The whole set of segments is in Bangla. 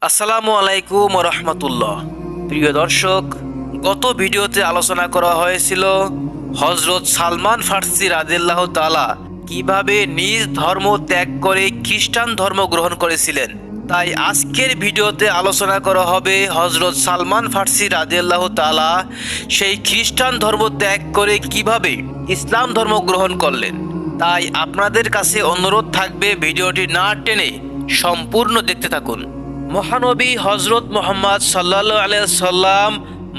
আসসালামু আলাইকুম রহমতুল্লাহ। প্রিয় দর্শক, গত ভিডিওতে আলোচনা করা হয়েছিল হজরত সালমান ফার্সি রাদিয়াল্লাহু তাআলা কিভাবে নিজ ধর্ম ত্যাগ করে খ্রিস্টান ধর্ম গ্রহণ করেছিলেন। তাই আজকের ভিডিওতে আলোচনা করা হবে হজরত সালমান ফার্সি রাদিয়াল্লাহু তাআলা সেই খ্রিস্টান ধর্ম ত্যাগ করে কিভাবে ইসলাম ধর্ম গ্রহণ করলেন। তাই আপনাদের কাছে অনুরোধ থাকবে ভিডিওটি না টেনে সম্পূর্ণ দেখতে থাকুন। মহানবী হজরত মুহাম্মদ সাল্লাল্লাহু আলাইহি সাল্লাম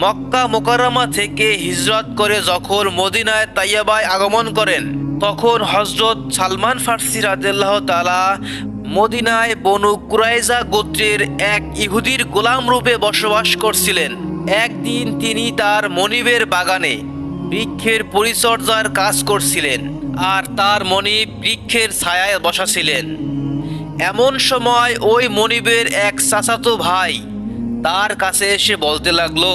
মক্কা মুকাররমা থেকে হিজরত করে যখন মদিনায় তাইয়্যিবায় আগমন করেন, তখন হজরত সালমান ফার্সি রাদিয়াল্লাহু তাআলা মদিনায় বনু কুরাইজা গোত্রের এক ইহুদির গোলাম রূপে বসবাস করছিলেন। একদিন তিনি তার মনিবের বাগানে বৃক্ষের পরিচর্যার কাজ করছিলেন, আর তার মনিব বৃক্ষের ছায়ায় বসা ছিলেন। এমন সময় ওই মনিবের এক চাচাতো ভাই তার কাছে এসে বলতে লাগলো,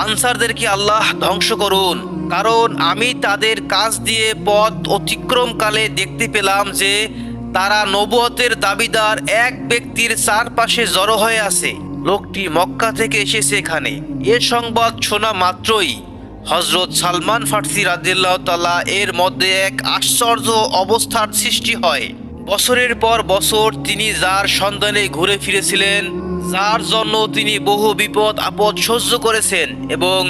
আনসারদেরকে আল্লাহ ধ্বংস করুন, কারণ আমি তাদের কাছ দিয়ে পথ অতিক্রমকালে দেখতে পেলাম যে তারা নবুয়তের দাবিদার এক ব্যক্তির চারপাশে জড়ো হয়ে আছে। লোকটি মক্কা থেকে এসেছে এখানে। এ সংবাদ শোনা মাত্রই হজরত সালমান ফার্সি রাদিয়াল্লাহু তাআলা এর মধ্যে এক আশ্চর্য অবস্থার সৃষ্টি হয়। বছরের পর বছর তিনি যার সন্ধানে ঘুরে ফিরেছিলেন, যার জন্য তিনি বহু বিপদ আপদ সহ্য করেছেন এবং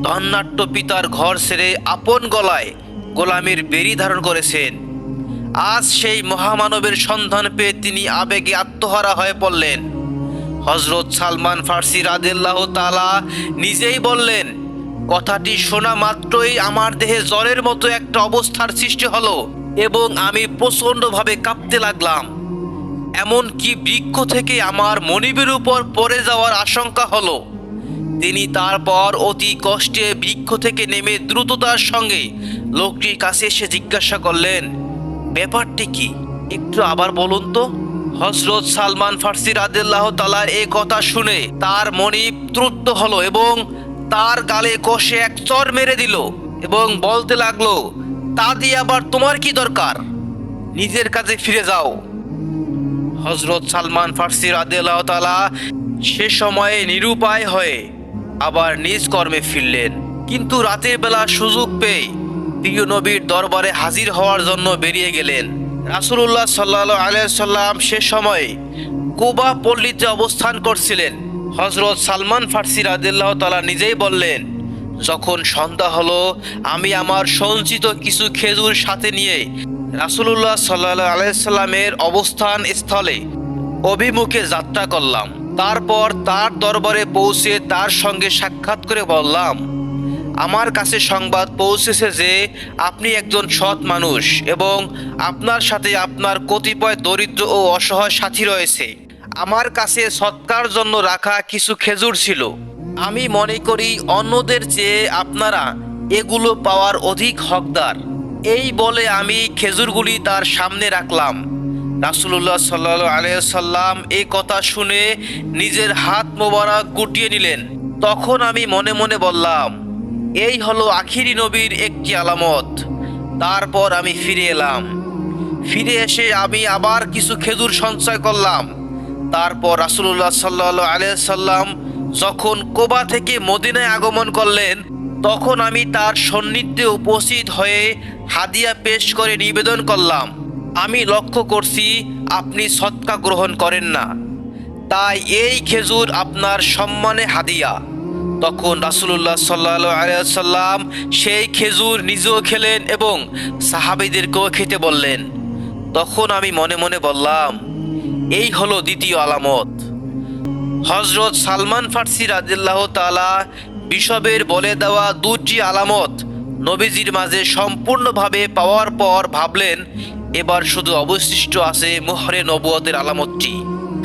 ধন্যাঢ্য পিতার ঘর ছেড়ে আপন গলায় গোলামের বেড়ি ধারণ করেছেন, আজ সেই মহামানবের সন্ধান পেয়ে তিনি আবেগে আত্মহারা হয়ে পড়লেন। হজরত সালমান ফার্সি রাদিয়াল্লাহু তাআলা নিজেই বললেন, কথাটি শোনা মাত্রই আমার দেহে জ্বরের মতো একটা অবস্থার সৃষ্টি হলো এবং আমি প্রচণ্ডভাবে কাঁপতে লাগলাম। এমনকি বৃক্ষ থেকে আমার মনিবের উপর পড়ে যাওয়ার আশঙ্কা হলো। তিনি তারপর অতি কষ্টে বৃক্ষ থেকে নেমে দ্রুততার সঙ্গে লোকটির কাছে এসে জিজ্ঞাসা করলেন, ব্যাপারটি কি, একটু আবার বলুন তো। হজরত সালমান ফার্সি রাদিয়াল্লাহু তাআলার এই কথা শুনে তার মনিব ত্রুদ্ধ হলো এবং তার গালে কষে এক চড় মেরে দিল এবং বলতে লাগলো, তা দিয়ে আবার তোমার কি দরকার, নিজের কাজে ফিরে যাও। হজরত সালমান ফার্সি রাদিয়াল্লাহু তাআলা সে সময়ে নিরুপায় হয়ে আবার নিজ কর্মে ফিরলেন। কিন্তু রাতের বেলা সুযোগ পেয়ে প্রিয় নবীর দরবারে হাজির হওয়ার জন্য বেরিয়ে গেলেন। রাসূলুল্লাহ সাল্লাল্লাহু আলাইহি সাল্লাম সে সময় কুবা পল্লীতে অবস্থান করছিলেন। হজরত সালমান ফার্সি রাদিয়াল্লাহু তাআলা নিজেই বললেন, যখন সন্ধ্যা হলো আমি আমার সঞ্চিত কিছু খেজুর সাথে নিয়ে রাসূলুল্লাহ সাল্লাল্লাহু আলাইহি সাল্লামের অবস্থান স্থলে অভিমুখে যাত্রা করলাম। তারপর তার দরবারে পৌঁছে তার সঙ্গে সাক্ষাৎ করে বললাম, আমার কাছে সংবাদ পৌঁছেছে যে আপনি একজন সৎ মানুষ এবং আপনার সাথে আপনার কতিপয় দরিদ্র ও অসহায় সাথী রয়েছে। আমার কাছে সৎকার জন্য রাখা কিছু খেজুর ছিল। আমি মনে করি অন্যদের চেয়ে আপনারা এগুলো পাওয়ার অধিক হকদার। এই বলে আমি খেজুরগুলি তার সামনে রাখলাম। রাসূলুল্লাহ সাল্লাল্লাহু আলাইহি সাল্লাম এই কথা শুনে নিজের হাত মোবারক গুটিয়ে নিলেন। তখন আমি মনে মনে বললাম, এই হলো আখিরি নবীর একটি আলামত। তারপর আমি ফিরে এলাম। ফিরে এসে আমি আবার কিছু খেজুর সঞ্চয় করলাম। তারপর রাসূলুল্লাহ সাল্লাল্লাহু আলাইহি সাল্লাম যখন কুবা থেকে মদিনায় আগমন করলেন, তখন আমি তার সান্নিধ্যে উপস্থিত হয়ে হাদিয়া পেশ করে নিবেদন করলাম, আমি লক্ষ্য করছি আপনি সদকা গ্রহণ করেন না, তাই এই খেজুর আপনার সম্মানে হাদিয়া। তখন রাসূলুল্লাহ সাল্লাল্লাহু আলাইহি সাল্লাম সেই খেজুর নিজেও খেলেন এবং সাহাবীদেরকেও খেতে বললেন। তখন আমি মনে মনে বললাম, এই হলো দ্বিতীয় আলামত। হজরত সালমান ফার্সি রাদিয়াল্লাহু তাআলা বিশপের বলে দেওয়া দুটি আলামত নবীজির মাঝে সম্পূর্ণভাবে পাওয়ার পর ভাবলেন, এবার শুধু অবশিষ্ট আছে মোহরে নবুয়তের আলামতটি।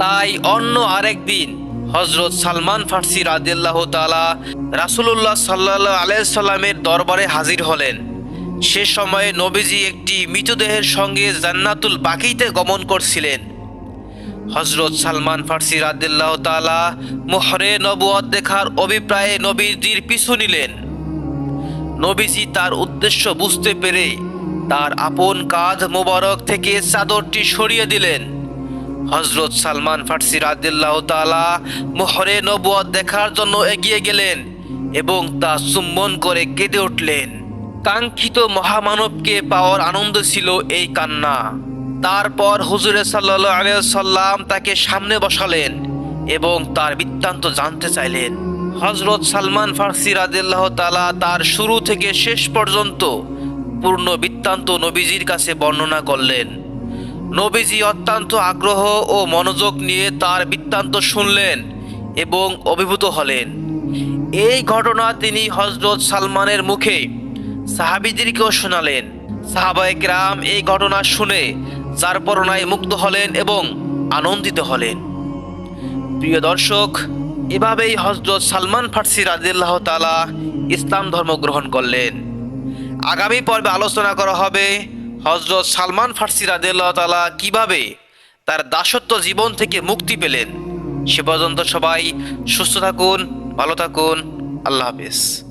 তাই অন্য আরেক দিন হজরত সালমান ফার্সি রাদিয়াল্লাহু তাআলা রাসূলুল্লাহ সাল্লাল্লাহু আলাইহি সাল্লামের দরবারে হাজির হলেন। সে সময়ে নবীজি একটি মৃতদেহের সঙ্গে জান্নাতুল বাকিতে গমন করছিলেন। হজরত সালমান ফার্সি রাদিয়াল্লাহু তাআলা মোহরে নবুয়ত দেখার অভিপ্রায়ে নবীজির পিছু নিলেন। নবীজি তার উদ্দেশ্য বুঝতে পেরে তার আপন কাঁধ মোবারক থেকে চাদরটি সরিয়ে দিলেন। হযরত সালমান ফার্সি রাদিয়াল্লাহু তাআলা মোহরে নবুয়ত দেখার জন্য এগিয়ে গেলেন এবং তা চুম্বন করে কেঁদে উঠলেন। কাঙ্ক্ষিত মহামানবকে পাওয়ার আনন্দ ছিল এই কান্না। তারপর হুজুর সাল্লাল্লাহু আলাইহি সাল্লাম তাকে সামনে বসালেন এবং তার বৃত্তান্ত জানতে চাইলেন। হযরত সালমান ফার্সি রাদিয়াল্লাহু তাআলা তার শুরু থেকে শেষ পর্যন্ত পূর্ণ বৃত্তান্ত নবীজির কাছে বর্ণনা করলেন। নবীজি অত্যন্ত আগ্রহ ও মনোযোগ নিয়ে তার বৃত্তান্ত শুনলেন এবং অভিভূত হলেন। এই ঘটনা তিনি হযরত সালমানের মুখে সাহাবীদেরকেও শোনালেন। সাহাবায়ে কেরাম এই ঘটনা শুনে যারপরনায় মুগ্ধ হলেন এবং আনন্দিত হলেন। প্রিয় দর্শক, এভাবেই হযরত সালমান ফার্সি রাদিয়াল্লাহু তাআলা ইসলাম ধর্ম গ্রহণ করলেন। আগামী পর্বে আলোচনা করা হবে হযরত সালমান ফার্সি রাদিয়াল্লাহু তাআলা কিভাবে তার দাসত্ব জীবন থেকে মুক্তি পেলেন। সে পর্যন্ত সবাই সুস্থ থাকুন, ভালো থাকুন। আল্লাহ হাফেজ।